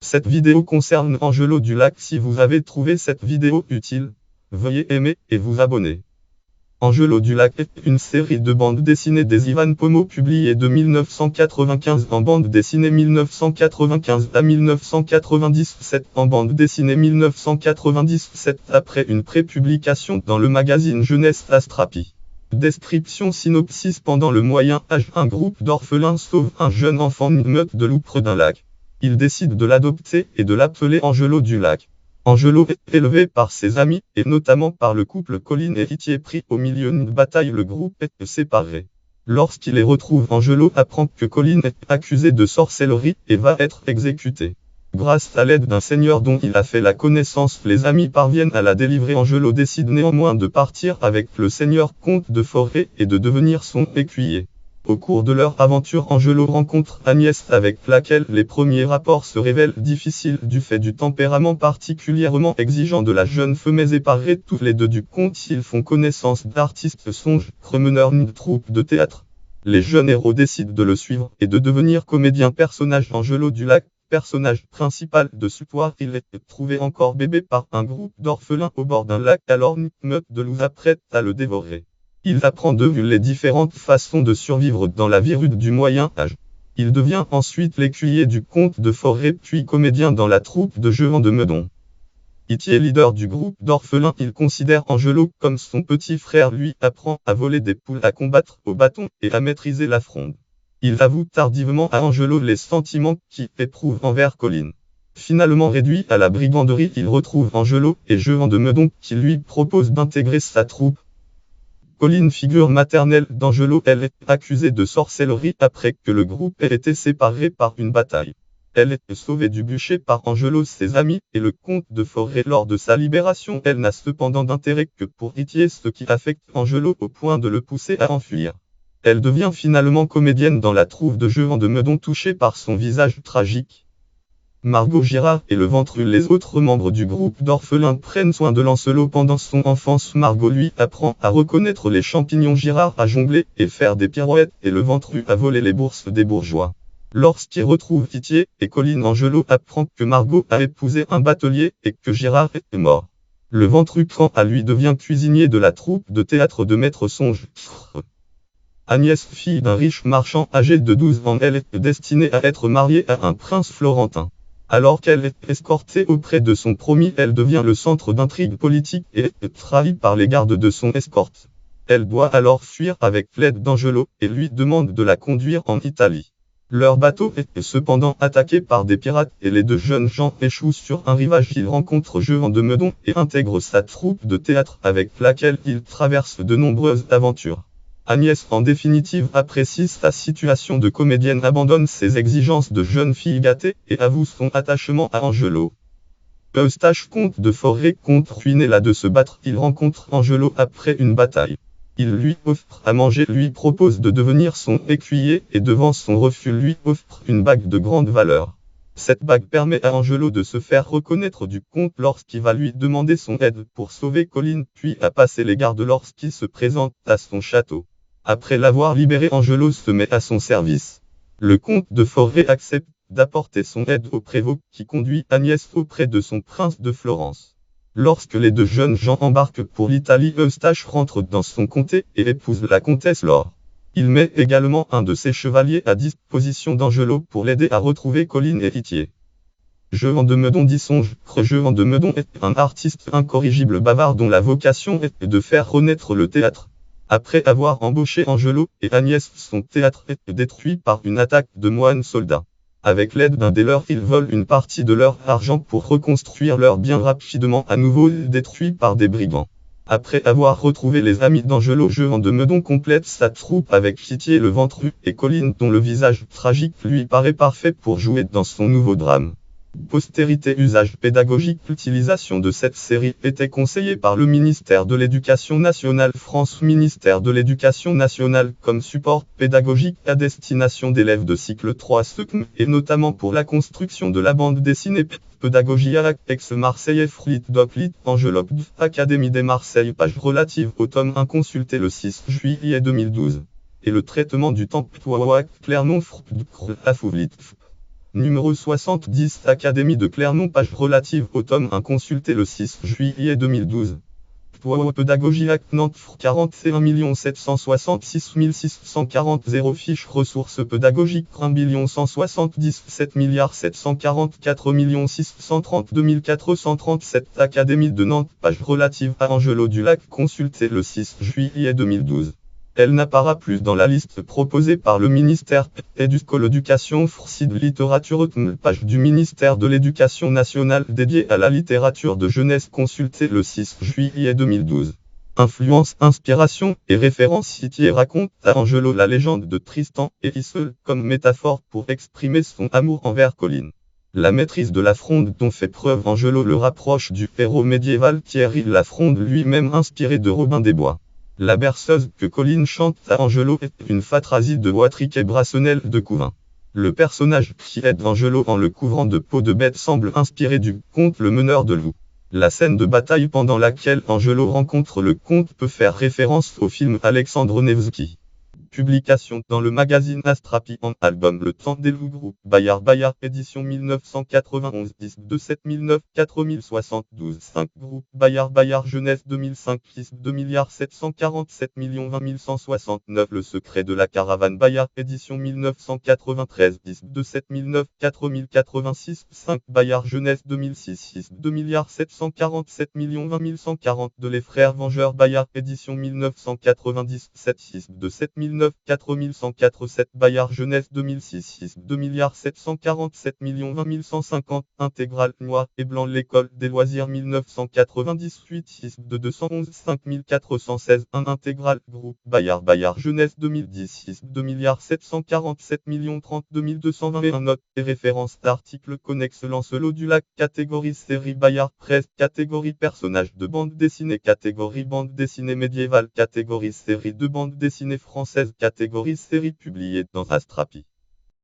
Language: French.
Cette vidéo concerne Angelo Dulac. Si vous avez trouvé cette vidéo utile, veuillez aimer et vous abonner. Angelo Dulac est une série de bandes dessinées des Ivan Pomo publiées de 1995 en bande dessinée 1995 à 1997 en bande dessinée 1997 après une pré-publication dans le magazine Jeunesse Astrapi. Description synopsis. Pendant le Moyen Âge, un groupe d'orphelins sauve un jeune enfant d'une meute de loups près d'un lac. Ils décident de l'adopter et de l'appeler Angelo Dulac. Angelo est élevé par ses amis, et notamment par le couple Colline et Itier. Pris au milieu d'une bataille, le groupe est séparé. Lorsqu'il les retrouve, Angelo apprend que Colline est accusé de sorcellerie et va être exécuté. Grâce à l'aide d'un seigneur dont il a fait la connaissance, les amis parviennent à la délivrer. Angelo décide néanmoins de partir avec le seigneur comte de Forêt et de devenir son écuyer. Au cours de leur aventure, Angelo rencontre Agnès, avec laquelle les premiers rapports se révèlent difficiles du fait du tempérament particulièrement exigeant de la jeune femme. Mais séparés tous les deux du comte, ils font connaissance d'artistes songes, remeneurs d'une troupe de théâtre. Les jeunes héros décident de le suivre et de devenir comédiens. Personnage Angelo Dulac, personnage principal de Suppoir. Il est trouvé encore bébé par un groupe d'orphelins au bord d'un lac, alors une meute de loups s'apprête à le dévorer. Il apprend de vue les différentes façons de survivre dans la vie rude du Moyen Âge. Il devient ensuite l'écuyer du comte de Forêt puis comédien dans la troupe de Jehan de Meudon. Itier, leader du groupe d'orphelins, il considère Angelo comme son petit frère, lui apprend à voler des poules, à combattre au bâton et à maîtriser la fronde. Il avoue tardivement à Angelo les sentiments qu'il éprouve envers Colline. Finalement réduit à la briganderie, il retrouve Angelo et Jehan de Meudon qui lui proposent d'intégrer sa troupe. Colline, figure maternelle d'Angelo, elle est accusée de sorcellerie après que le groupe ait été séparé par une bataille. Elle est sauvée du bûcher par Angelo, ses amis, et le comte de Forêt. Lors de sa libération, elle n'a cependant d'intérêt que pour Itier, ce qui affecte Angelo au point de le pousser à enfuir. Elle devient finalement comédienne dans la troupe de Jehan de Meudon, touchée par son visage tragique. Margot Girard et le Ventru. Les autres membres du groupe d'orphelins prennent soin de Lancelot pendant son enfance. Margot lui apprend à reconnaître les champignons, Girard à jongler et faire des pirouettes, et le Ventru à voler les bourses des bourgeois. Lorsqu'il retrouve Itier et Colline, Angelo apprend que Margot a épousé un batelier et que Girard est mort. Le Ventru, quant à lui, devient cuisinier de la troupe de théâtre de Maître Songe. Agnès, fille d'un riche marchand âgée de 12 ans, elle est destinée à être mariée à un prince florentin. Alors qu'elle est escortée auprès de son promis, elle devient le centre d'intrigues politiques et est trahie par les gardes de son escorte. Elle doit alors fuir avec l'aide d'Angelo et lui demande de la conduire en Italie. Leur bateau est cependant attaqué par des pirates et les deux jeunes gens échouent sur un rivage. Ils rencontrent Jehan de Meudon et intègrent sa troupe de théâtre avec laquelle ils traversent de nombreuses aventures. Agnès, en définitive, apprécie sa situation de comédienne, abandonne ses exigences de jeune fille gâtée et avoue son attachement à Angelo. Eustache, comte de Forêt, compte ruiner là de se battre. Il rencontre Angelo après une bataille. Il lui offre à manger, lui propose de devenir son écuyer et devant son refus lui offre une bague de grande valeur. Cette bague permet à Angelo de se faire reconnaître du comte lorsqu'il va lui demander son aide pour sauver Colline, puis à passer les gardes lorsqu'il se présente à son château. Après l'avoir libéré, Angelo se met à son service. Le comte de Forêt accepte d'apporter son aide au prévôt qui conduit Agnès auprès de son prince de Florence. Lorsque les deux jeunes gens embarquent pour l'Italie, Eustache rentre dans son comté et épouse la comtesse Laure. Il met également un de ses chevaliers à disposition d'Angelo pour l'aider à retrouver Colline et Itier. Jehan de Meudon, dit Songe. Jehan de Meudon est un artiste incorrigible bavard dont la vocation est de faire renaître le théâtre. Après avoir embauché Angelo et Agnès, son théâtre est détruit par une attaque de moines soldats. Avec l'aide d'un des leurs, ils volent une partie de leur argent pour reconstruire leurs biens, rapidement à nouveau détruits par des brigands. Après avoir retrouvé les amis d'Angelo, Jehan de Meudon complète sa troupe avec Itier, le Ventru et Colline, dont le visage tragique lui paraît parfait pour jouer dans son nouveau drame. Postérité. Usage pédagogique. L'utilisation de cette série était conseillée par le ministère de l'Éducation nationale, France. Ministère de l'Éducation nationale comme support pédagogique à destination d'élèves de cycle 3 SECM, et notamment pour la construction de la bande dessinée Pédagogie à Aix-Marseille Frit Doplit Enveloppe Académie des Marseille. Page relative au tome 1 consulté le 6 juillet 2012. Et le traitement du temps Clermont Affouvlit. Numéro 70 Académie de Clermont. Page relative au tome 1 consulté le 6 juillet 2012. Pédagogie Acte Nantes 41 766 640 0 Fiche ressources pédagogiques 1 177 744 632 437 Académie de Nantes. Page relative à Angelo Dulac consulté le 6 juillet 2012. Elle n'apparaît plus dans la liste proposée par le ministère l'éducation Site littérature page du ministère de l'Éducation nationale dédiée à la littérature de jeunesse consultée le 6 juillet 2012. Influence, inspiration et référence Citier raconte à Angelo la légende de Tristan et Isolde comme métaphore pour exprimer son amour envers Colline. La maîtrise de la fronde dont fait preuve Angelo le rapproche du héros médiéval Thierry Lafronde lui-même inspiré de Robin des Bois. La berceuse que Colline chante à Angelo est une phatrasie de Watric et Brassonnel de Couvin. Le personnage qui aide Angelo en le couvrant de peau de bête semble inspiré du conte Le Meneur de Loup. La scène de bataille pendant laquelle Angelo rencontre le comte peut faire référence au film Alexandre Nevsky. Publication dans le magazine Astrapi en album Le Temps des Loups Groupe Bayard édition 1991 disque de 7009 4072 5 Groupe Bayard Jeunesse 2005 disque 2 747 20 169 Le Secret de la Caravane Bayard édition 1993 disque de 7009 4086 5 Bayard Jeunesse 2006 disque 2 747 20 142 Les Frères Vengeurs Bayard édition 1997 disque de 7009 4104 Bayard Jeunesse 2006 2 747 20 150 Intégrale noir et blanc L'école des loisirs 1998 6 de 211 5416 1 Intégrale groupe Bayard Jeunesse 2010 6 2 747 32 221 Notes et références d'articles connexes Lancelot du Lac catégorie série Bayard Presse catégorie personnage de bande dessinée catégorie bande dessinée médiévale catégorie série de bande dessinée française catégorie série publiée dans Astrapi.